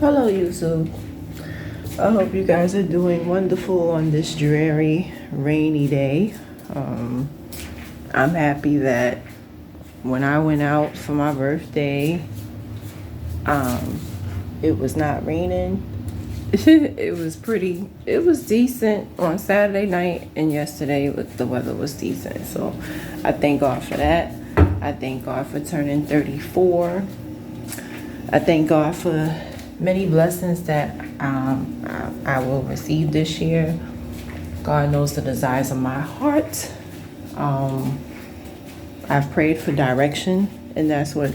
Hello, YouTube. I hope you guys are doing wonderful on this dreary, rainy day. I'm happy that when I went out for my birthday, it was not raining. It was decent on Saturday night, and yesterday the weather was decent. So I thank God for that. I thank God for turning 34. I thank God for many blessings that I will receive this year. God knows the desires of my heart. I've prayed for direction, and that's what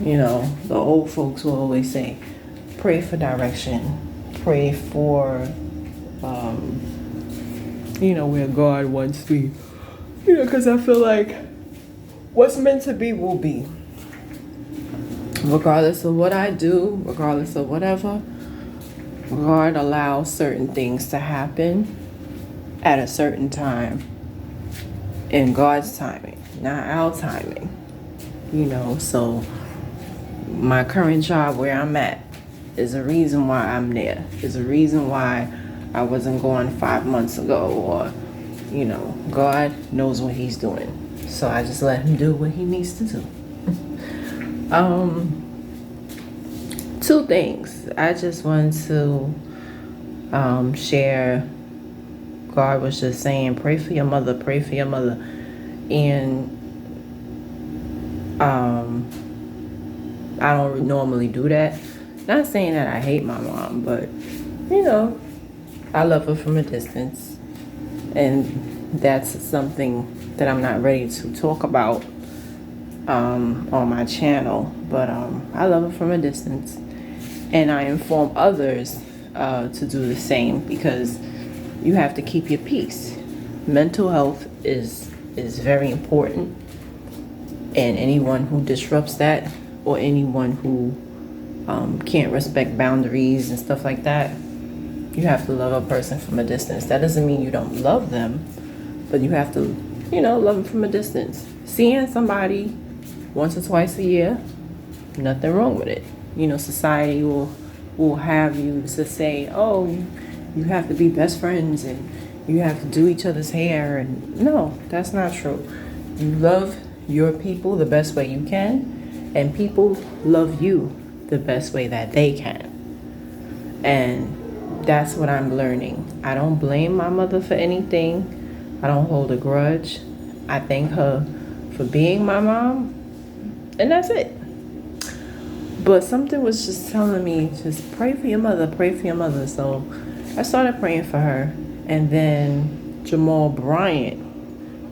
the old folks will always say. Pray for direction. Pray for where God wants me. Because I feel like what's meant to be will be. Regardless of what I do, regardless of whatever, God allows certain things to happen at a certain time in God's timing, not our timing. So my current job where I'm at is a reason why I'm there. Is a reason why I wasn't gone 5 months ago, or God knows what he's doing. So I just let him do what he needs to do. Two things. I just want to share. God was just saying, pray for your mother, pray for your mother. And I don't normally do that. Not saying that I hate my mom, but I love her from a distance. And that's something that I'm not ready to talk about on my channel, but I love her from a distance, and I inform others to do the same, because you have to keep your peace. Mental health is very important, and anyone who disrupts that, or anyone who can't respect boundaries and stuff like that, you have to love a person from a distance. That doesn't mean you don't love them, but you have to love them from a distance. Seeing somebody once or twice a year, nothing wrong with it. Society will have you to say, oh, you have to be best friends and you have to do each other's hair. And no, that's not true. You love your people the best way you can, and people love you the best way that they can. And that's what I'm learning. I don't blame my mother for anything. I don't hold a grudge. I thank her for being my mom. And that's it. But something was just telling me, just pray for your mother, pray for your mother. So I started praying for her. And then Jamal Bryant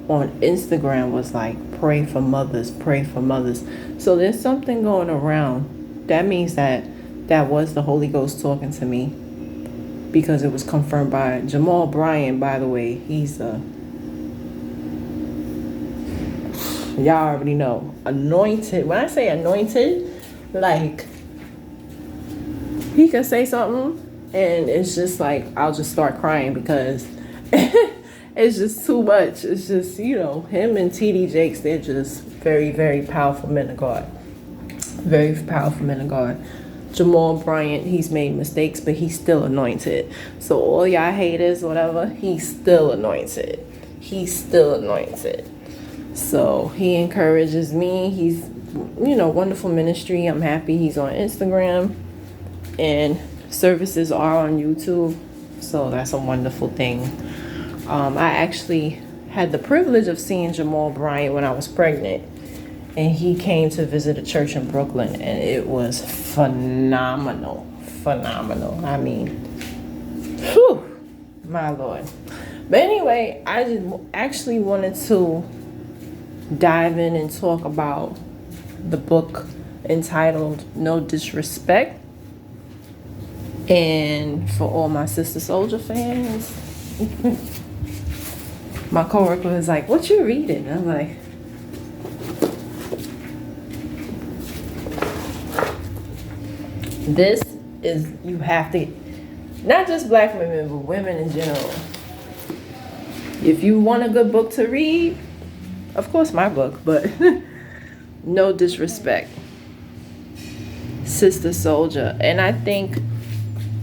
on Instagram was like, pray for mothers, pray for mothers. So there's something going around. That means that was the Holy Ghost talking to me, because it was confirmed by Jamal Bryant. By the way, he's y'all already know, anointed. When I say anointed, like, he can say something and it's just like, I'll just start crying, because it's just too much. It's just, him and TD Jakes, they're just very, very powerful men of God. Very powerful men of God. Jamal Bryant, he's made mistakes, but he's still anointed. So all y'all haters, whatever, he's still anointed. He's still anointed. So he encourages me. He's, wonderful ministry. I'm happy he's on Instagram, and services are on YouTube. So that's a wonderful thing. I actually had the privilege of seeing Jamal Bryant when I was pregnant, and he came to visit a church in Brooklyn, and it was phenomenal. Phenomenal. I mean, whew, my Lord. But anyway, I just actually wanted to dive in and talk about the book entitled No Disrespect. And for all my Sister Souljah fans, my coworker was like, what you reading? I'm like, this is, you have to, not just black women, but women in general. If you want a good book to read, of course my book, but No Disrespect. Sister Souljah. And I think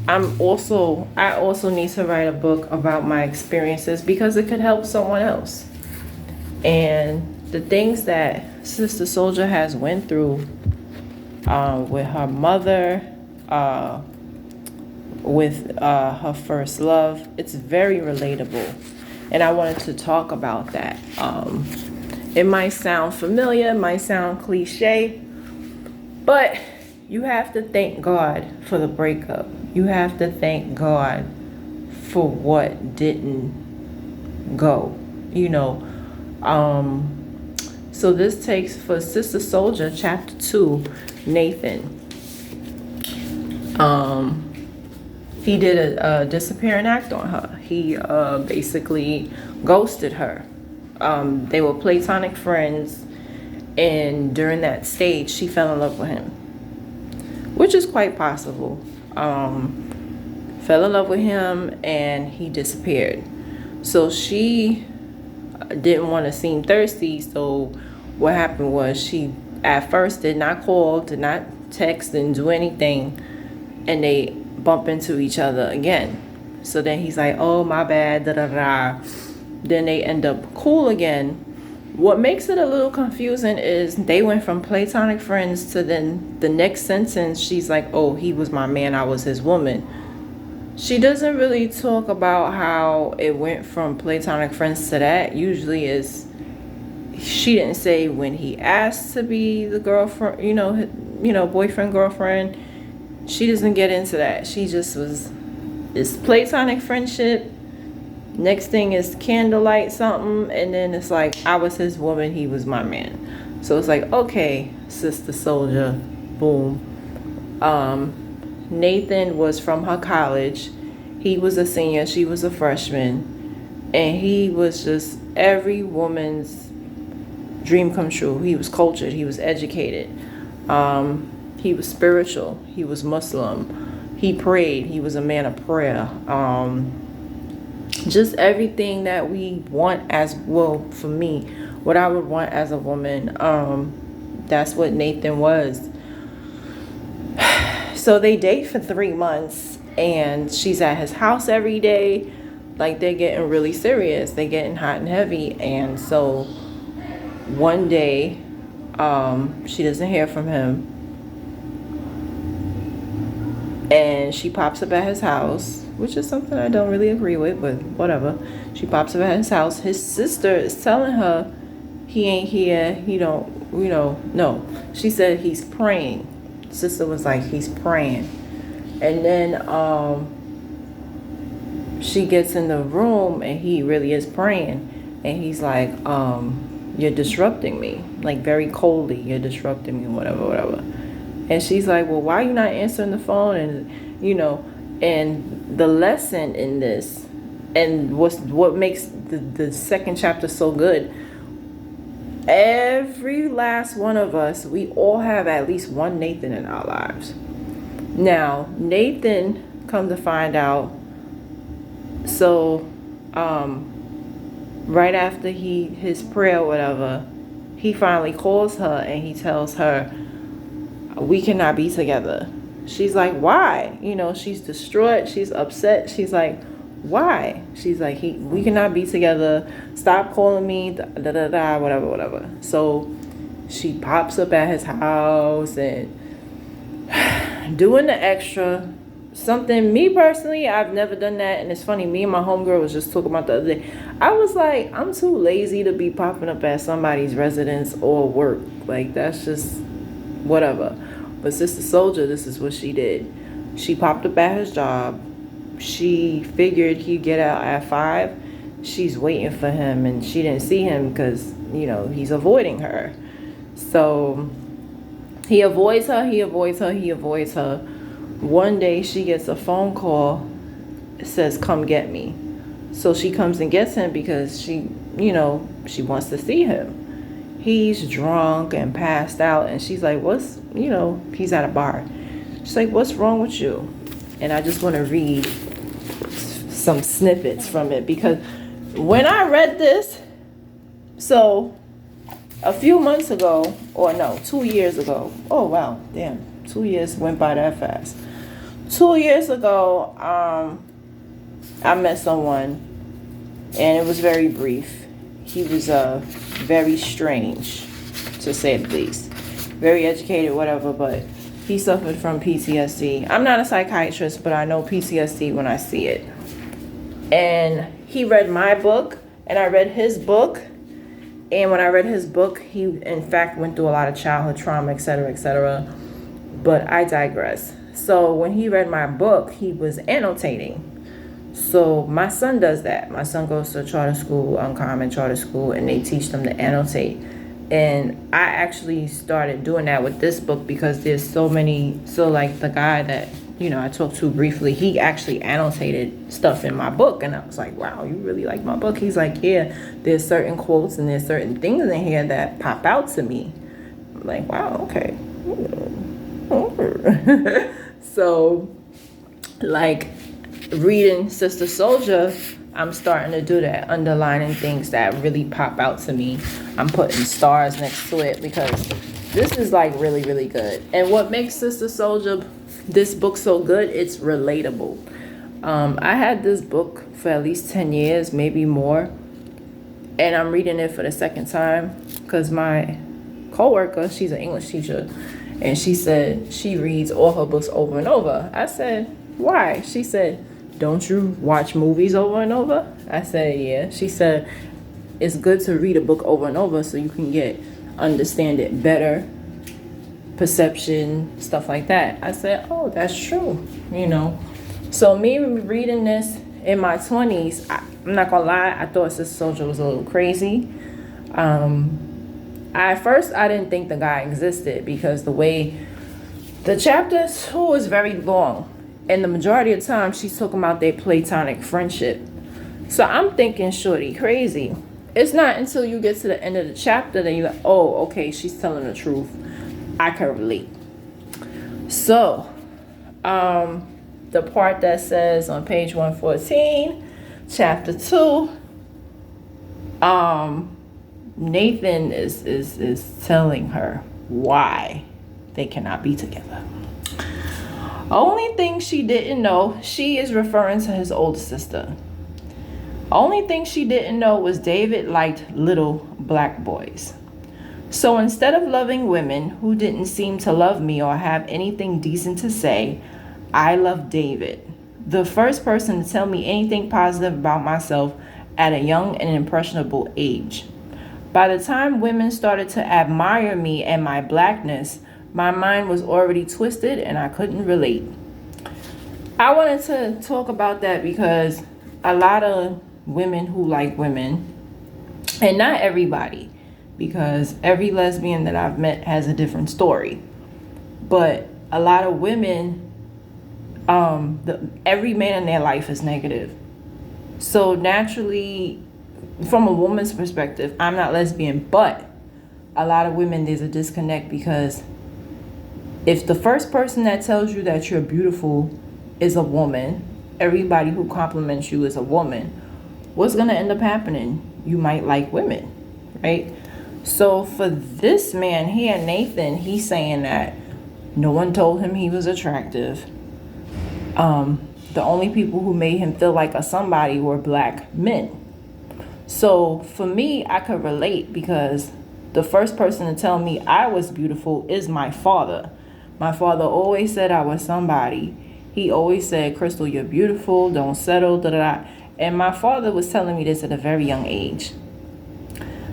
I also need to write a book about my experiences because it could help someone else. And the things that Sister Souljah has went through with her mother, with her first love, it's very relatable. And I wanted to talk about that. It might sound familiar, it might sound cliche, but you have to thank God for the breakup. You have to thank God for what didn't go, you know. So this takes for Sister Souljah, chapter 2, Nathan. He did a disappearing act on her. He basically ghosted her. They were platonic friends, and during that stage, she fell in love with him, which is quite possible. Fell in love with him, and he disappeared. So she didn't want to seem thirsty, so what happened was she at first did not call, did not text, didn't do anything, and they bump into each other again. So then he's like, oh, my bad, da da da. Then they end up cool again. What makes it a little confusing is they went from platonic friends to then the next sentence she's like, oh, he was my man, I was his woman. She doesn't really talk about how it went from platonic friends to that. Usually is, she didn't say when he asked to be the girlfriend, boyfriend, girlfriend. She doesn't get into that. She just was, it's platonic friendship. Next thing is candlelight something, and then it's like, I was his woman, he was my man. So it's like, okay, Sister Souljah, boom. Nathan was from her college. He was a senior, she was a freshman, and he was just every woman's dream come true. He was cultured, he was educated, he was spiritual, he was Muslim, he prayed, he was a man of prayer. Just everything that we want as, well, for me, what I would want as a woman, that's what Nathan was. So they date for 3 months, and she's at his house every day. Like, they're getting really serious, they're getting hot and heavy. And so one day, she doesn't hear from him, and she pops up at his house, which is something I don't really agree with, but whatever. She pops up at his house. His sister is telling her he ain't here, he don't, no. She said he's praying. Sister was like, he's praying. And then she gets in the room, and he really is praying, and he's like, you're disrupting me, like very coldly, you're disrupting me, whatever. And she's like, well, why are you not answering the phone? And and the lesson in this, and what makes the second chapter so good, every last one of us, we all have at least one Nathan in our lives. Now, Nathan, come to find out, so right after his prayer or whatever, he finally calls her and he tells her, we cannot be together. She's like, why? She's distraught, she's upset. She's like, why? She's like, we cannot be together, stop calling me, da whatever. So she pops up at his house and doing the extra. Something, me personally, I've never done that. And it's funny, me and my homegirl was just talking about the other day. I was like, I'm too lazy to be popping up at somebody's residence or work. Like, that's just whatever. But Sister Souljah, this is what she did. She popped up at his job. She figured he'd get out at 5. She's waiting for him, and she didn't see him because, he's avoiding her. So he avoids her. One day she gets a phone call. It says, come get me. So she comes and gets him because she wants to see him. He's drunk and passed out, and she's like, he's at a bar. She's like, what's wrong with you? And I just want to read some snippets from it, because when I read this, so a few months ago, or no, 2 years ago, oh wow, damn, 2 years went by that fast. 2 years ago, I met someone, and it was very brief. He was very strange, to say the least. Very educated, whatever, but he suffered from PTSD. I'm not a psychiatrist, but I know PTSD when I see it. And he read my book, and I read his book. And when I read his book, he in fact went through a lot of childhood trauma, etc., etc. But I digress. So when he read my book, he was annotating. So my son does that. My son goes to a charter school, uncommon charter school, and they teach them to annotate. And I actually started doing that with this book because there's so many. So like the guy that, I talked to briefly, he actually annotated stuff in my book. And I was like, wow, you really like my book? He's like, yeah, there's certain quotes and there's certain things in here that pop out to me. I'm like, wow, okay. So like reading Sister Souljah, I'm starting to do that, underlining things that really pop out to me. I'm putting stars next to it because this is like really, really good. And what makes Sister Souljah, this book, so good, it's relatable. I had this book for at least 10 years, maybe more. And I'm reading it for the second time because my coworker, she's an English teacher, and she said she reads all her books over and over. I said, why? She said, don't you watch movies over and over? I said, yeah. She said, it's good to read a book over and over so you can understand it better, perception, stuff like that. I said, oh, that's true, So me reading this in my 20s, I'm not gonna lie, I thought Sister Souljah was a little crazy. At first, I didn't think the guy existed because the way the chapter 2 is very long. And the majority of the time, she's talking about their platonic friendship. So I'm thinking, shorty, crazy. It's not until you get to the end of the chapter that you're like, oh, okay, she's telling the truth. I can relate. So, the part that says on page 114, chapter 2, Nathan is telling her why they cannot be together. Only thing she didn't know, she is referring to his older sister. Only thing she didn't know was David liked little black boys. So instead of loving women who didn't seem to love me or have anything decent to say, I loved David, the first person to tell me anything positive about myself at a young and impressionable age. By the time women started to admire me and my blackness, my mind was already twisted and I couldn't relate. I wanted to talk about that because a lot of women who like women, and not everybody, because every lesbian that I've met has a different story, but a lot of women, every man in their life is negative. So naturally, from a woman's perspective, I'm not lesbian, but a lot of women, there's a disconnect because if the first person that tells you that you're beautiful is a woman, everybody who compliments you is a woman, what's going to end up happening? You might like women, right? So for this man here, Nathan, he's saying that no one told him he was attractive. The only people who made him feel like a somebody were black men. So for me, I could relate because the first person to tell me I was beautiful is my father. My father always said I was somebody. He always said, Crystal, you're beautiful, don't settle, da-da-da. And my father was telling me this at a very young age.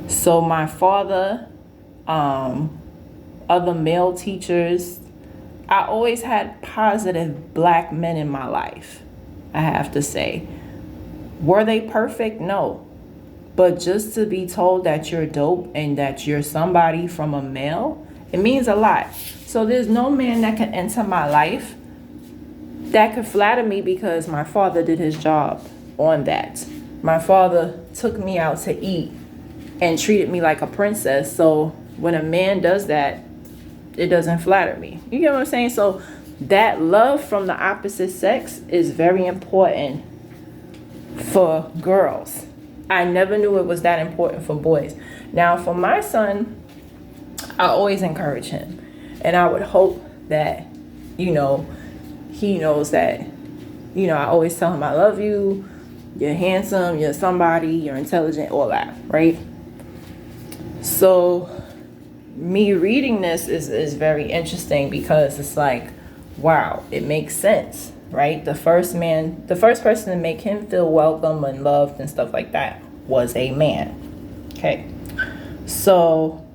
So my father, other male teachers, I always had positive black men in my life, I have to say. Were they perfect? No. But just to be told that you're dope and that you're somebody from a male, it means a lot. So there's no man that can enter my life that could flatter me because my father did his job on that. My father took me out to eat and treated me like a princess. So when a man does that, it doesn't flatter me. You get what I'm saying? So that love from the opposite sex is very important for girls. I never knew it was that important for boys. Now for my son, I always encourage him. And I would hope that, you know, he knows that, you know, I always tell him I love you, you're handsome, you're somebody, you're intelligent, all that, right? So me reading this is very interesting because it's like, wow, it makes sense, right? The first person to make him feel welcome and loved and stuff like that was a man. Okay. So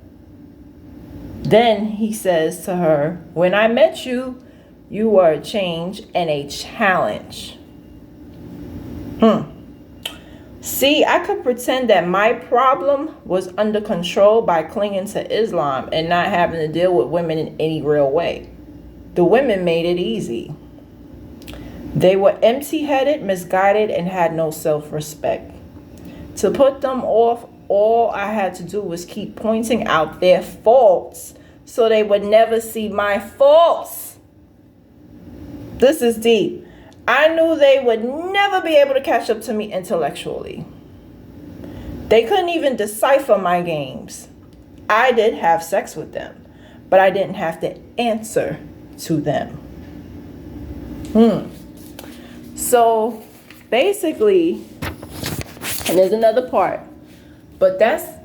then he says to her, when I met you, you were a change and a challenge. See, I could pretend that my problem was under control by clinging to Islam and not having to deal with women in any real way. The women made it easy. They were empty-headed, misguided, and had no self-respect. To put them off, all I had to do was keep pointing out their faults so they would never see my faults. This is deep. I knew they would never be able to catch up to me intellectually. They couldn't even decipher my games. I did have sex with them, but I didn't have to answer to them. So basically, and there's another part, but that's